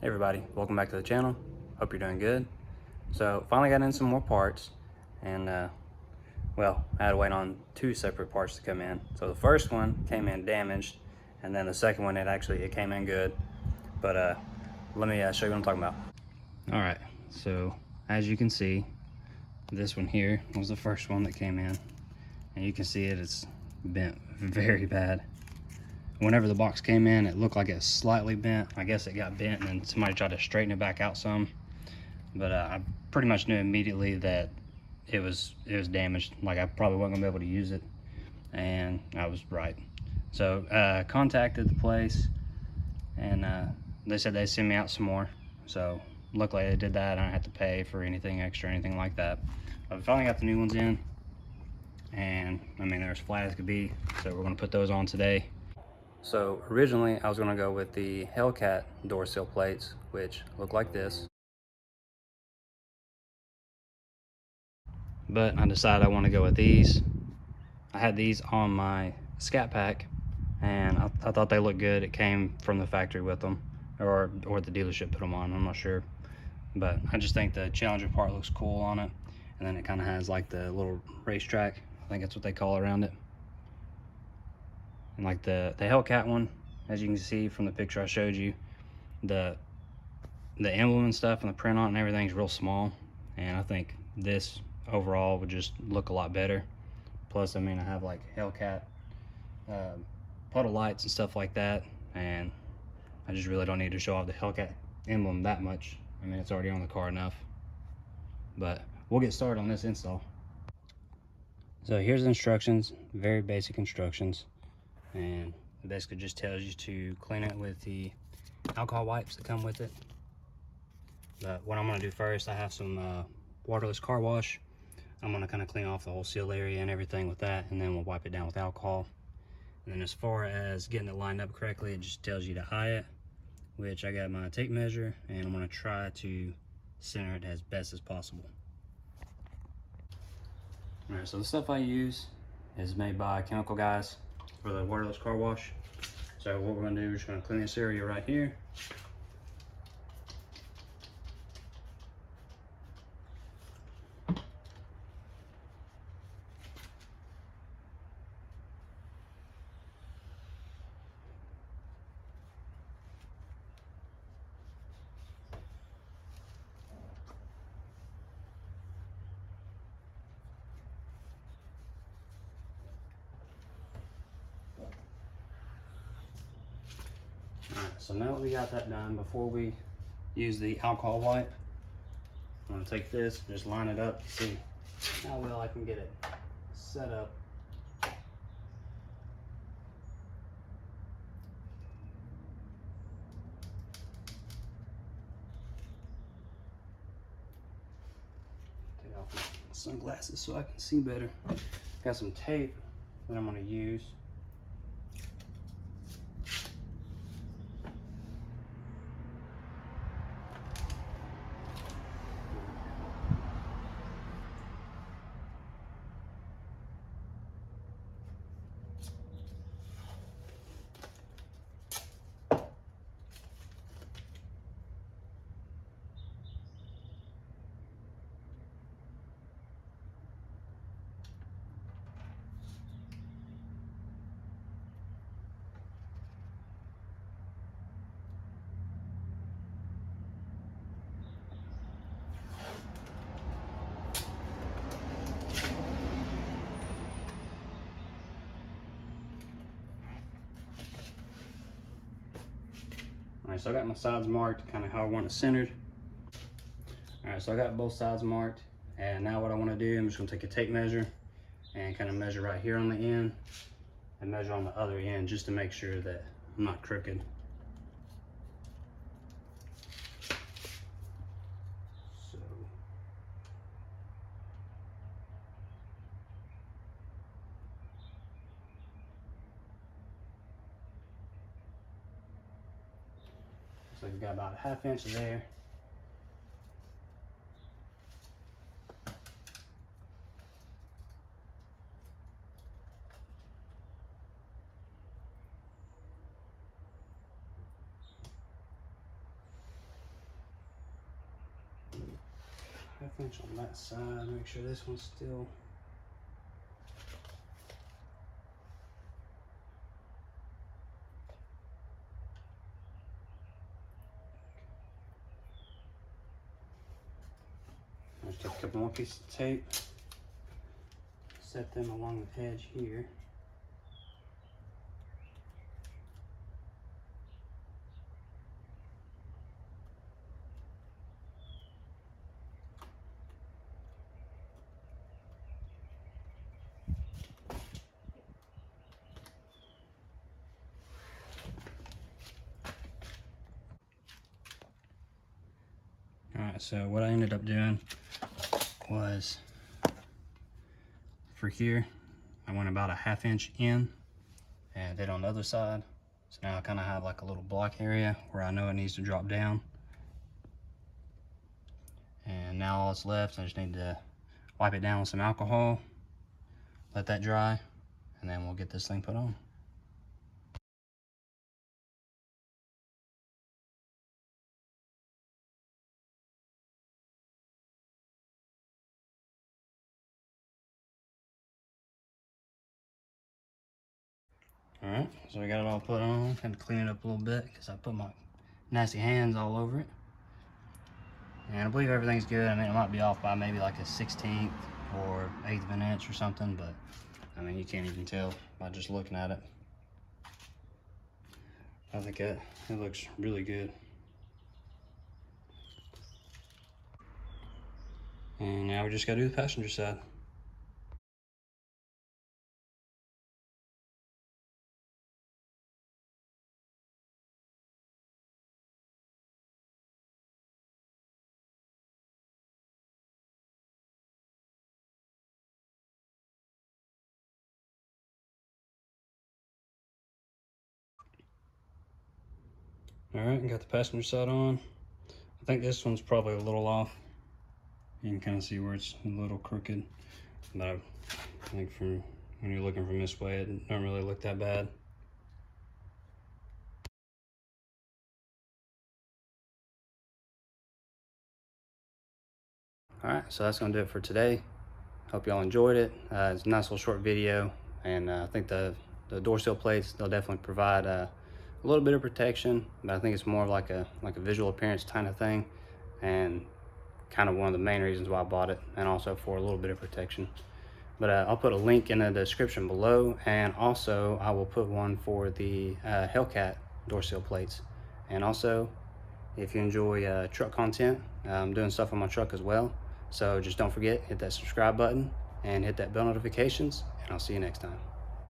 Hey everybody, welcome back to the channel. Hope you're doing good. So finally got in some more parts, and well, I had to wait on two separate parts to come in. So the first one came in damaged, and then the second one it came in good. But let me show you what I'm talking about. All right, so as you can see, this one here was the first one that came in, and you can see it's bent very bad. Whenever the box came in, it looked like it was slightly bent. I guess it got bent and then somebody tried to straighten it back out some. But I pretty much knew immediately that it was damaged. Like I probably wasn't gonna be able to use it, and I was right. So contacted the place, and they said they'd send me out some more. So luckily they did that. I don't have to pay for anything extra or anything like that. But we finally got the new ones in, and I mean they're as flat as could be. So we're gonna put those on today. So originally I was gonna go with the Hellcat door sill plates, which look like this. But I decided I want to go with these. I had these on my Scat Pack, and I thought they looked good. It came from the factory with them, or the dealership put them on, I'm not sure. But I just think the Challenger part looks cool on it. And then it kind of has like the little racetrack, I think that's what they call around it. And like the Hellcat one, as you can see from the picture I showed you, the emblem and stuff and the print on it and everything's real small. And I think this overall would just look a lot better. Plus, I mean, I have like Hellcat puddle lights and stuff like that, and I just really don't need to show off the Hellcat emblem that much. I mean, it's already on the car enough. But we'll get started on this install. So here's the instructions, very basic instructions, and it basically just tells you to clean it with the alcohol wipes that come with it. But what I'm going to do first, I have some waterless car wash. I'm going to kind of clean off the whole seal area and everything with that, and then we'll wipe it down with alcohol. And then as far as getting it lined up correctly, it just tells you to eye it, which I got my tape measure, and I'm going to try to center it as best as possible. Alright, so the stuff I use is made by Chemical Guys for the waterless car wash. So what we're going to do is just going to clean this area right here. Alright, so now that we got that done, before we use the alcohol wipe, I'm going to take this and just line it up to see how well I can get it set up. Take off my sunglasses so I can see better. Got some tape that I'm going to use. Alright, so I got my sides marked, kind of how I want it centered. Alright, so I got both sides marked, and now what I want to do, I'm just going to take a tape measure and kind of measure right here on the end and measure on the other end just to make sure that I'm not crooked. So we've got about a ½ inch there. 1/2 inch on that side. Make sure this one's still. Let's take a couple more pieces of tape. Set them along the edge here. Alright, so what I ended up doing was, for here, I went about a 1/2 inch in and did on the other side. So now I kind of have like a little block area where I know it needs to drop down. And now all that's left, I just need to wipe it down with some alcohol, let that dry, and then we'll get this thing put on. Alright, so we got it all put on. Had to clean it up a little bit because I put my nasty hands all over it. And I believe everything's good. I mean, it might be off by maybe like a 1/16 or 1/8 of an inch or something, but I mean, you can't even tell by just looking at it. I think it looks really good. And now we just gotta do the passenger side. Alright, got the passenger side on. I think this one's probably a little off. You can kind of see where it's a little crooked, but I think from when you're looking from this way, it don't really look that bad. Alright, so that's gonna do it for today. Hope y'all enjoyed it. It's a nice little short video, and I think the door sill plates, they'll definitely provide a little bit of protection, but I think it's more of like a visual appearance kind of thing, and kind of one of the main reasons why I bought it, and also for a little bit of protection. But I'll put a link in the description below, and also I will put one for the Hellcat door sill plates. And also, if you enjoy truck content, I'm doing stuff on my truck as well. So just don't forget, hit that subscribe button and hit that bell notifications, and I'll see you next time.